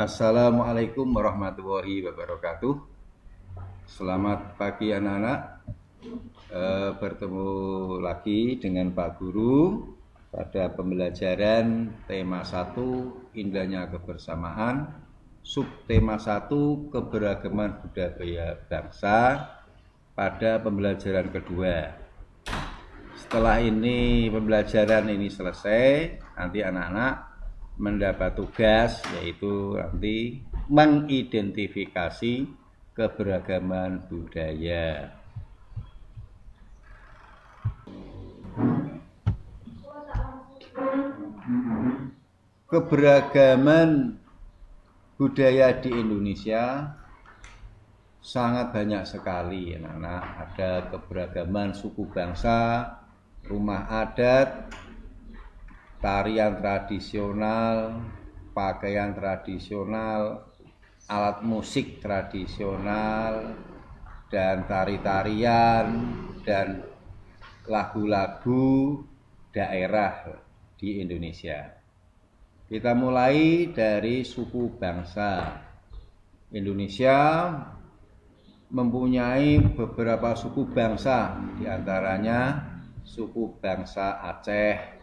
Assalamualaikum warahmatullahi wabarakatuh. Selamat pagi anak-anak. Bertemu lagi dengan Pak Guru pada pembelajaran tema 1 indahnya kebersamaan, subtema 1 keberagaman budaya bangsa pada pembelajaran kedua. Setelah ini pembelajaran ini selesai, nanti anak-anak mendapat tugas yaitu nanti mengidentifikasi keberagaman budaya. Keberagaman budaya di Indonesia sangat banyak sekali anak-anak. Ada keberagaman suku bangsa, rumah adat, tarian tradisional, pakaian tradisional, alat musik tradisional, dan tari-tarian dan lagu-lagu daerah di Indonesia. Kita mulai dari suku bangsa. Indonesia mempunyai beberapa suku bangsa, diantaranya suku bangsa Aceh,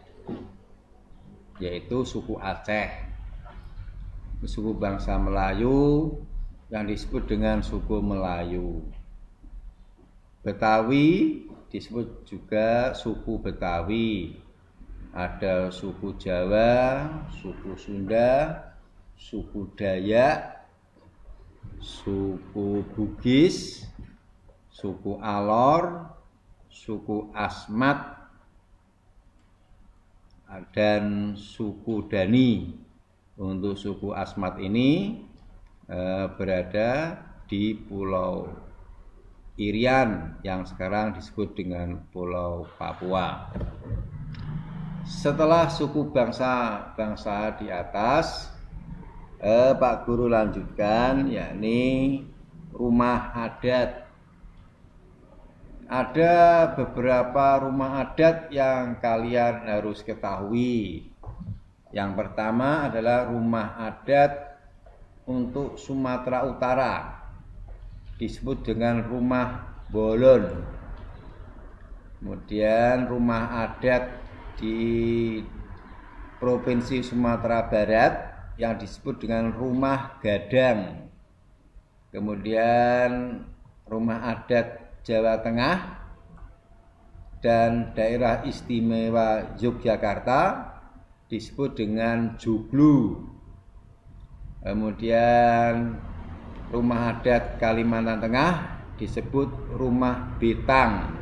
yaitu suku Aceh. Suku bangsa Melayu yang disebut dengan suku Melayu. Betawi disebut juga suku Betawi. Ada suku Jawa, suku Sunda, suku Dayak, suku Bugis, suku Alor, suku Asmat, dan suku Dani. Untuk suku Asmat ini berada di Pulau Irian yang sekarang disebut dengan Pulau Papua. Setelah suku bangsa di atas, Pak Guru lanjutkan, yakni rumah adat. Ada beberapa rumah adat yang kalian harus ketahui. Yang pertama adalah rumah adat untuk Sumatera Utara, disebut dengan rumah Bolon. Kemudian rumah adat di Provinsi Sumatera Barat yang disebut dengan rumah Gadang. Kemudian rumah adat Jawa Tengah dan daerah istimewa Yogyakarta disebut dengan Joglo. Kemudian rumah adat Kalimantan Tengah disebut rumah Betang.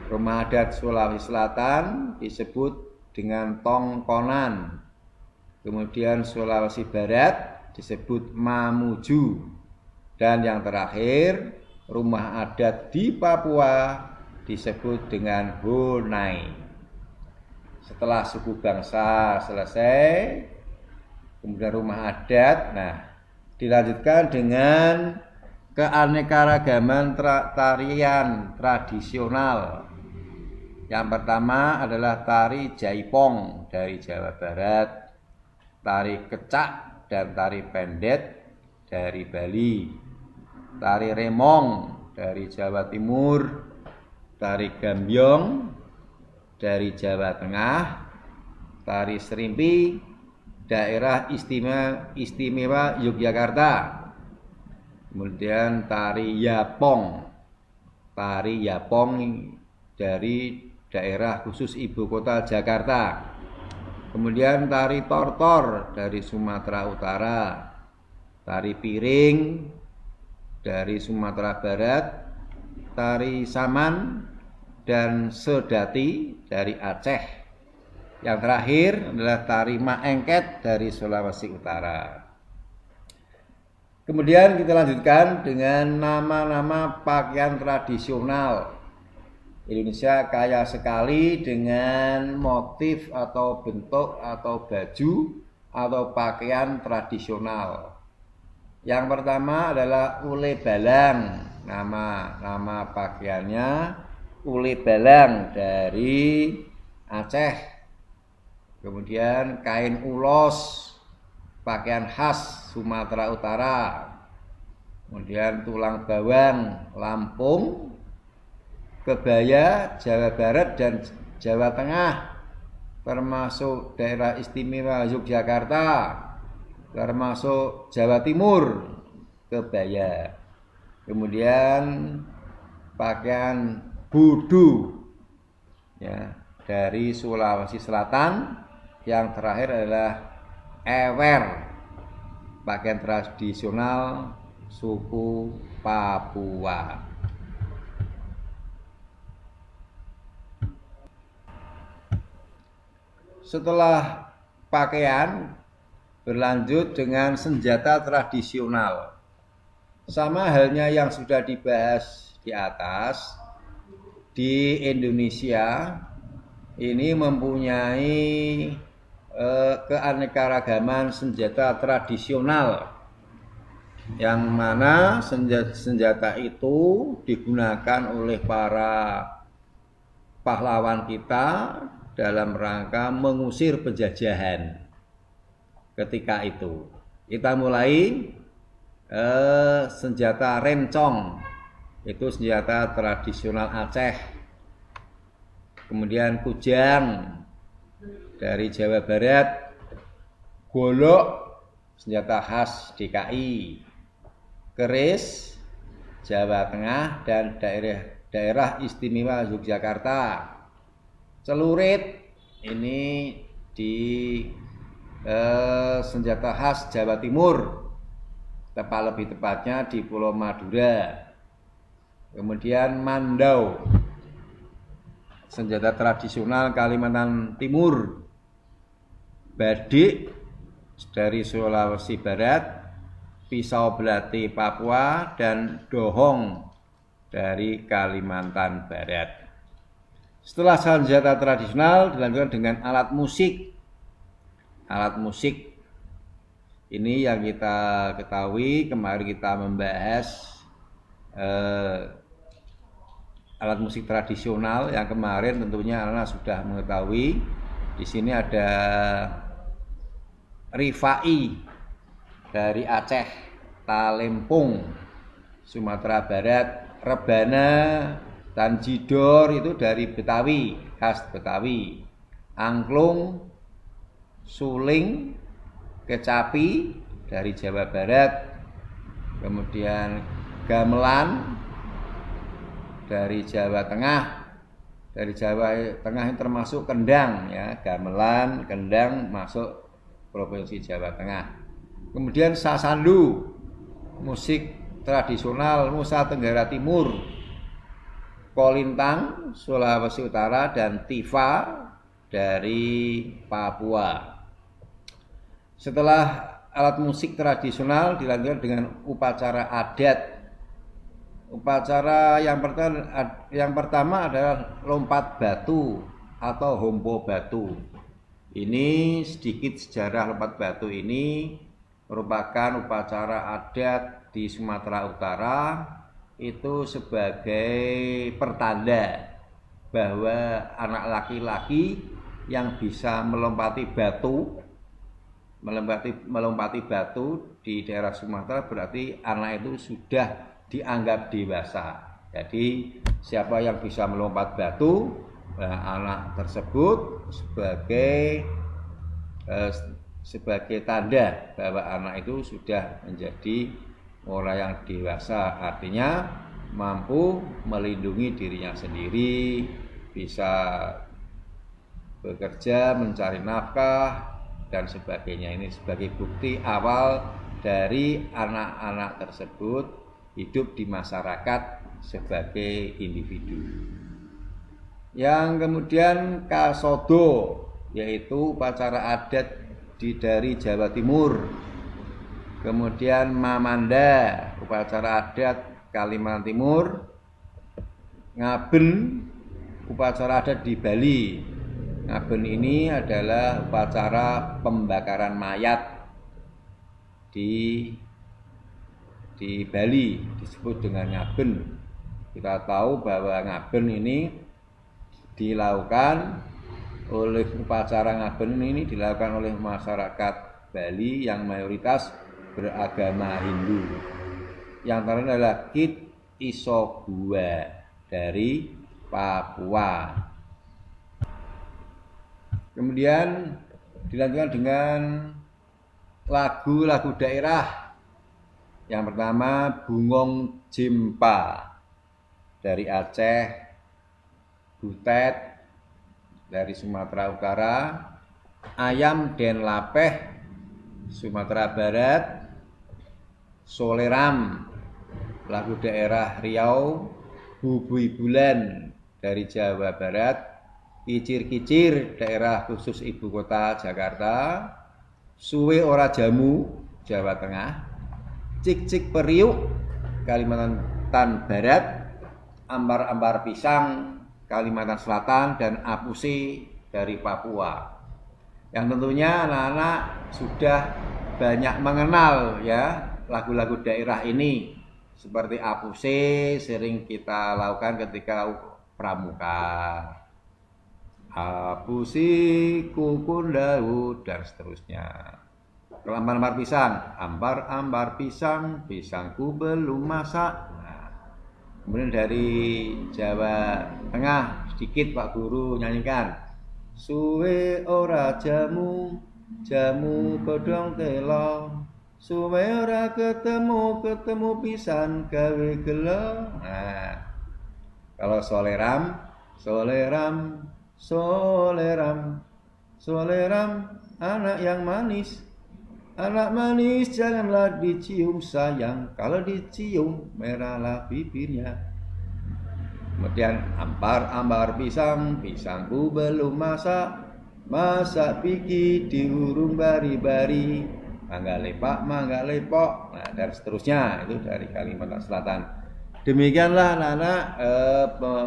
Rumah adat Sulawesi Selatan disebut dengan Tongkonan. Kemudian Sulawesi Barat disebut Mamuju. Dan yang terakhir, rumah adat di Papua disebut dengan Honai. Setelah suku bangsa selesai, kemudian rumah adat, dilanjutkan dengan keanekaragaman tarian tradisional. Yang pertama adalah tari Jaipong dari Jawa Barat, tari Kecak dan tari Pendet dari Bali, tari Remong dari Jawa Timur, tari Gambyong dari Jawa Tengah, tari Serimpi daerah istimewa Yogyakarta, kemudian tari Yapong dari daerah khusus ibu kota Jakarta, kemudian tari Tortor dari Sumatera Utara, tari Piring dari Sumatera Barat, tari Saman dan Sedati dari Aceh. Yang terakhir adalah tari Maengket dari Sulawesi Utara. Kemudian kita lanjutkan dengan nama-nama pakaian tradisional. Indonesia kaya sekali dengan motif atau bentuk atau baju atau pakaian tradisional. Yang pertama adalah ule balang. Nama pakaiannya ule balang dari Aceh. Kemudian kain ulos pakaian khas Sumatera Utara. Kemudian tulang bawang Lampung, kebaya Jawa Barat dan Jawa Tengah, termasuk daerah istimewa Yogyakarta, termasuk Jawa Timur, kebaya. Kemudian pakaian Budu ya, dari Sulawesi Selatan. Yang terakhir adalah Ewer, pakaian tradisional suku Papua. Setelah pakaian, berlanjut dengan senjata tradisional. Sama halnya yang sudah dibahas di atas, di Indonesia ini mempunyai keanekaragaman senjata tradisional, yang mana senjata itu digunakan oleh para pahlawan kita dalam rangka mengusir penjajahan ketika itu. Kita mulai senjata rencong, itu senjata tradisional Aceh. Kemudian kujang dari Jawa Barat, golok senjata khas DKI, keris Jawa Tengah dan daerah istimewa Yogyakarta, celurit ini di senjata khas Jawa Timur, lebih tepatnya di Pulau Madura. Kemudian mandau, senjata tradisional Kalimantan Timur. Badik dari Sulawesi Barat, pisau belati Papua, dan dohong dari Kalimantan Barat. Setelah senjata tradisional dilanjutkan dengan alat musik. Alat musik ini yang kita ketahui, kemarin kita membahas alat musik tradisional yang kemarin tentunya anak sudah mengetahui. Di sini ada Rifai dari Aceh, Talempung, Sumatera Barat, rebana, tanjidor itu dari Betawi, khas Betawi, angklung, suling, kecapi dari Jawa Barat, kemudian gamelan dari Jawa Tengah. Dari Jawa Tengah yang termasuk kendang ya, gamelan, kendang masuk Provinsi Jawa Tengah. Kemudian sasandu, musik tradisional Nusa Tenggara Timur, kolintang Sulawesi Utara, dan tifa dari Papua. Setelah alat musik tradisional dilanjutkan dengan upacara adat. Upacara yang pertama adalah lompat batu atau hompo batu. Ini sedikit sejarah lompat batu ini merupakan upacara adat di Sumatera Utara, itu sebagai pertanda bahwa anak laki-laki yang bisa melompati batu di daerah Sumatera berarti anak itu sudah dianggap dewasa. Jadi siapa yang bisa melompat batu, anak tersebut sebagai tanda bahwa anak itu sudah menjadi orang yang dewasa, artinya mampu melindungi dirinya sendiri, bisa bekerja, mencari nafkah dan sebagainya. Ini sebagai bukti awal dari anak-anak tersebut hidup di masyarakat sebagai individu. Yang kemudian Kasodo, yaitu upacara adat dari Jawa Timur. Kemudian Mamanda, upacara adat Kalimantan Timur. Ngaben, upacara adat di Bali. Ngaben ini adalah upacara pembakaran mayat di Bali, disebut dengan ngaben. Kita tahu bahwa ngaben ini dilakukan oleh upacara ngaben ini dilakukan oleh masyarakat Bali yang mayoritas beragama Hindu. Yang terakhir adalah Kit Isogua dari Papua. Kemudian dilanjutkan dengan lagu-lagu daerah. Yang pertama Bungong Jimpa dari Aceh, Butet dari Sumatera Utara, Ayam Den Lapeh Sumatera Barat, Soleram lagu daerah Riau, Bubui Bulan dari Jawa Barat, Kicir-kicir daerah khusus ibu kota Jakarta, Suwe Ora Jamu Jawa Tengah, Cik-cik Periuk Kalimantan Barat, Ambar-ambar Pisang Kalimantan Selatan, dan Apusi dari Papua. Yang tentunya anak-anak sudah banyak mengenal ya lagu-lagu daerah ini. Seperti Apusi sering kita lakukan ketika pramuka. Apusi kukun Daud dan seterusnya. Kalau ambar-ambar pisang, ambar-ambar pisang, pisangku belum masak. Nah, kemudian dari Jawa Tengah sedikit Pak Guru nyanyikan. Suwe ora jamu, jamu godhong telo. Suwe ora ketemu, ketemu pisan gawe gelo. Nah, kalau soleram, soleram, soleram, soleram, anak yang manis. Anak manis janganlah dicium sayang, kalau dicium merahlah bibirnya. Kemudian ambar-ambar pisang, pisangku belum masak, masak piki diurung bari-bari, mangga lepak, mangga lepok, nah dan seterusnya. Itu dari Kalimantan Selatan. Demikianlah anak-anak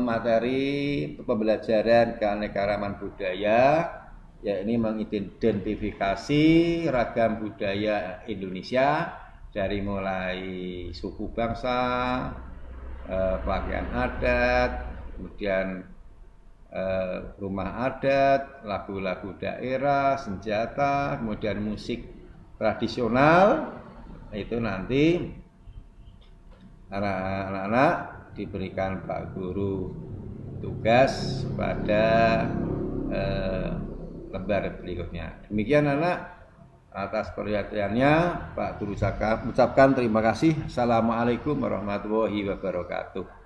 materi pembelajaran keanekaragaman budaya, ya ini mengidentifikasi ragam budaya Indonesia dari mulai suku bangsa, pakaian adat, kemudian rumah adat, lagu-lagu daerah, senjata, kemudian musik tradisional. Itu nanti anak-anak diberikan Pak Guru tugas pada lembar berikutnya. Demikian anak, atas perhatiannya Pak Guru ucapkan terima kasih. Assalamualaikum warahmatullahi wabarakatuh.